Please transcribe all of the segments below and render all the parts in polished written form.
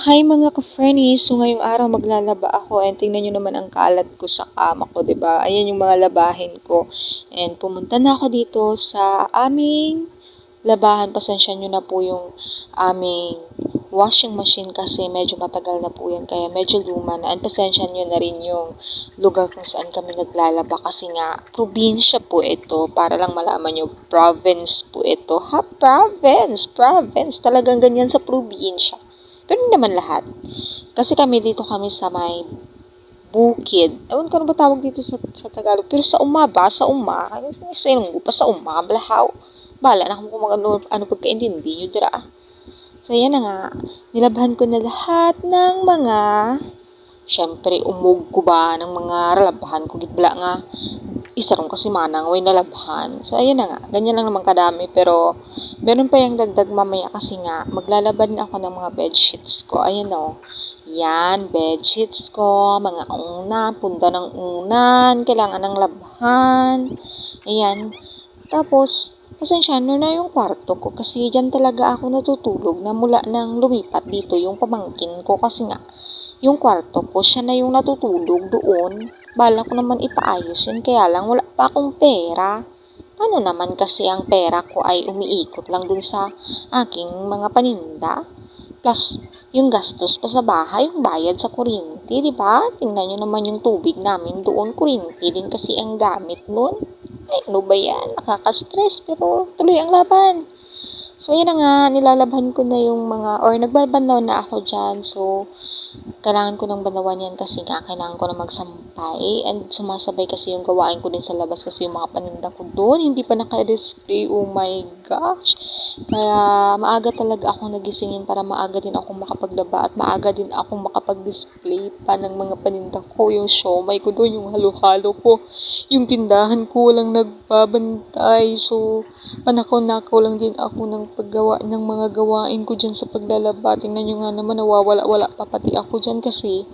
Hi mga ka-friendies! So ngayong araw maglalaba ako and tingnan nyo naman ang kalat ko sa kama ko, 'di ba? Ayan yung mga labahin ko. And pumunta na ako dito sa aming labahan. Pasensya nyo na po yung aming washing machine kasi medyo matagal na po yan kaya medyo luma na. And pasensya nyo na rin yung lugar kung saan kami naglalaba kasi nga probinsya po ito. Para lang malaman nyo, province po ito. Ha? Province! Province! Talagang ganyan sa probinsya. Pero hindi naman lahat. Kasi kami sa may bukid. Ewan ko ano ba tawag dito sa Tagalog. Pero sa uma ba? Sa uma. Sa ilong pa sa uma. Blahaw. Bala na kung ano pagkaintindi nyo dira. So yan na nga. Nilabhan ko na lahat ng mga syempre umog ko ba ng mga labahan ko. Gitbla nga isarong kasi manang way nalabhan. So, ayun na nga. Ganyan lang naman kadami. Pero, meron pa yung dagdag mamaya kasi nga, maglalabad na ako ng mga bedsheets ko. Ayun o. Yan, bedsheets ko, mga unan, punda ng unan, kailangan ng labhan. Ayan. Tapos, pasensya na yung kwarto ko kasi dyan talaga ako natutulog na mula nang lumipat dito yung pamangkin ko kasi nga, yung kwarto ko, siya na yung natutulog doon. Bala ko naman ipaayos yun, kaya lang wala pa akong pera. Ano naman kasi ang pera ko ay umiikot lang dun sa aking mga paninda. Plus, yung gastos pa sa bahay, yung bayad sa kuryente, di ba? Tingnan nyo naman yung tubig namin doon, kuryente din kasi ang gamit nun. Ay, ano ba yan? Nakaka-stress, pero tuloy ang laban. So, yun na nga, nilalabhan ko na yung mga, or nagbabanaw na ako dyan. So, kailangan ko ng banawan yan kasi nga, kailangan ko na magsampay. And sumasabay kasi yung gawain ko din sa labas kasi yung mga paninda ko doon, hindi pa naka-display. Oh my gosh. Kaya, maaga talaga ako nagisingin para maaga din ako makapaglaba at maaga din ako makapag-display pa ng mga paninda ko. Yung siomay ko doon, yung halo-halo ko, yung tindahan ko, walang nagbabantay. So, panakaw-nakaw lang din ako ng paggawa ng mga gawain ko dyan sa paglalaba. Tingnan nyo nga naman, nawawala-wala pa pati ako dyan kasi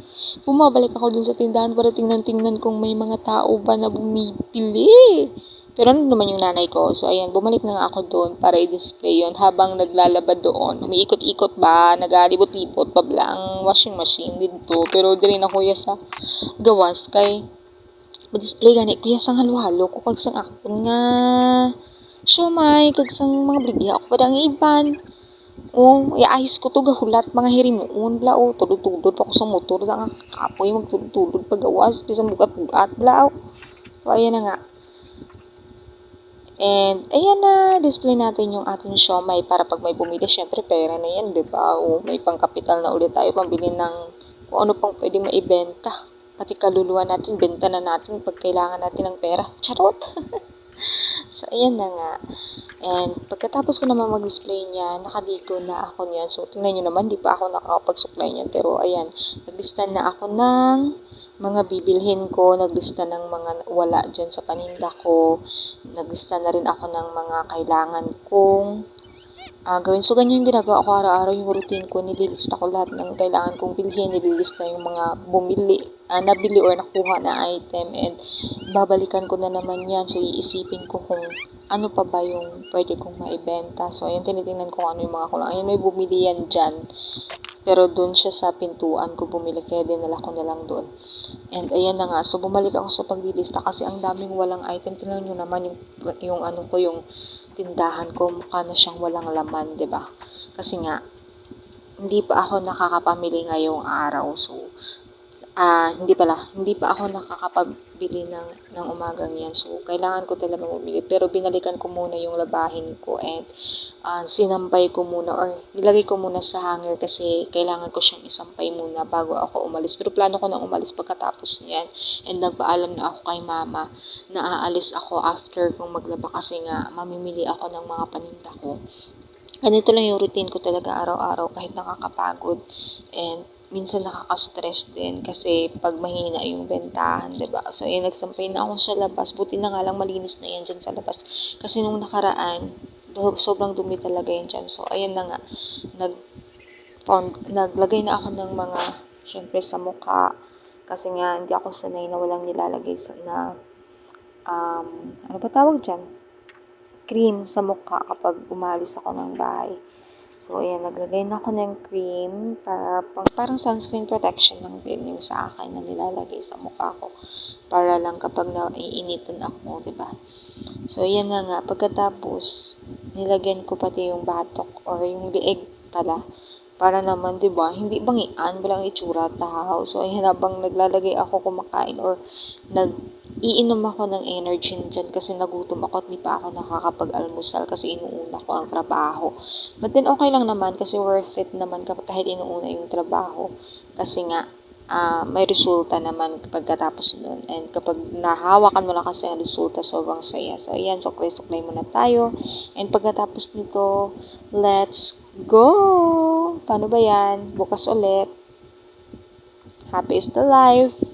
bumabalik ako dun sa tindahan para tingnan-tingnan kung may mga tao ba na bumibili. Pero ano naman yung nanay ko? So, ayan, bumalik na nga ako doon para i-display yon habang naglalaba doon. Umiikot-ikot ba? Nagalibot-libot pa bla ang washing machine dito. Pero di rin ako sa gawas kay ma-display gani kuya sang halo-halo ko kag sang akon nga siomay kag sang mga bligya ako padang iban. O, iayos ko to gahulat mga hirimuon bla o tudod-tudod ako sa motor lang kapoy magtudod-tudod pagawas bisan bugat-bugat bla o. So ayan na nga. And ayan na, display natin yung ating siomay para pag may bumili, syempre pera na yan, 'di ba? O may pangkapital na ulit tayo pambili ng kung ano pang pwedeng maibenta. Pati kaluluwa natin, benta na natin pag kailangan natin ng pera. Charot! So, ayan na nga. And, pagkatapos ko naman mag-display niya, nakadigo na ako niyan. So, tingnan nyo naman, di pa ako nakakapag-supply niyan. Pero, ayan, naglista na ako ng mga bibilhin ko. Naglista ng mga wala dyan sa paninda ko. Naglista na rin ako ng mga kailangan kong gawin. So, ganyan yung ginagawa ko araw-araw yung routine ko. Nililista ko lahat ng kailangan kong bilhin. Nililista yung mga nabili or nakuha na item. And, babalikan ko na naman yan. So, iisipin ko kung ano pa ba yung pwede kong maibenta. So, ayun, tinitingnan ko ano yung mga kulang. Ayun, may bumili yan dyan. Pero doon siya sa pintuan ko bumili. Kaya dinala ko na lang doon. And, ayan na nga. So, bumalik ako sa paglilista kasi ang daming walang item. Tingnan nyo naman yung ano ko, yung tindahan ko, mukha na siyang walang laman, 'di ba? Kasi nga hindi pa ako nakakapamili ngayong araw. So, hindi pa ako nakakapabili ng umagang yan. So, kailangan ko talaga bumili. Pero binalikan ko muna yung labahin ko and sinampay ko muna or nilagay ko muna sa hanger kasi kailangan ko siyang isampay muna bago ako umalis. Pero plano ko nang umalis pagkatapos niyan. And nagpaalam na ako kay mama na aalis ako after kong maglaba kasi nga mamimili ako ng mga paninda ko. Ganito lang yung routine ko talaga araw-araw kahit nakakapagod. And minsan nakaka-stress din kasi pag mahina yung bentahan, 'di ba? So, nagsampay na ako sa labas. Buti na nga lang malinis na yan dyan sa labas. Kasi nung nakaraan, sobrang dumi talaga yan dyan. So, ayan na nga. Naglagay na ako ng mga, syempre sa mukha. Kasi nga, hindi ako sanay na walang nilalagay ano ba tawag dyan? Cream sa mukha kapag umalis ako ng bahay. So, ayan, naglagay na ako ng cream para parang sunscreen protection lang din yung sa akin na nilalagay sa mukha ko. Para lang kapag naiinitan ako, diba? So, ayan na nga. Pagkatapos, nilagyan ko pati yung batok or yung lieg pala. Para naman, di ba, hindi bangian, walang itsura, tahaw. So, ayan, habang naglalagay ako kumakain or iinom ako ng energy dyan kasi nagutom ako at di pa ako nakakapag-almusal kasi inuuna ko ang trabaho. But then, okay lang naman kasi worth it naman kahit inuuna yung trabaho. Kasi nga, may resulta naman pagkatapos nun. And kapag nahawakan mo lang kasi ang resulta, sobrang saya. So, ayan, suklay-suklay muna tayo. And pagkatapos nito, let's go! Paano ba yan? Bukas ulit. Happy is the life!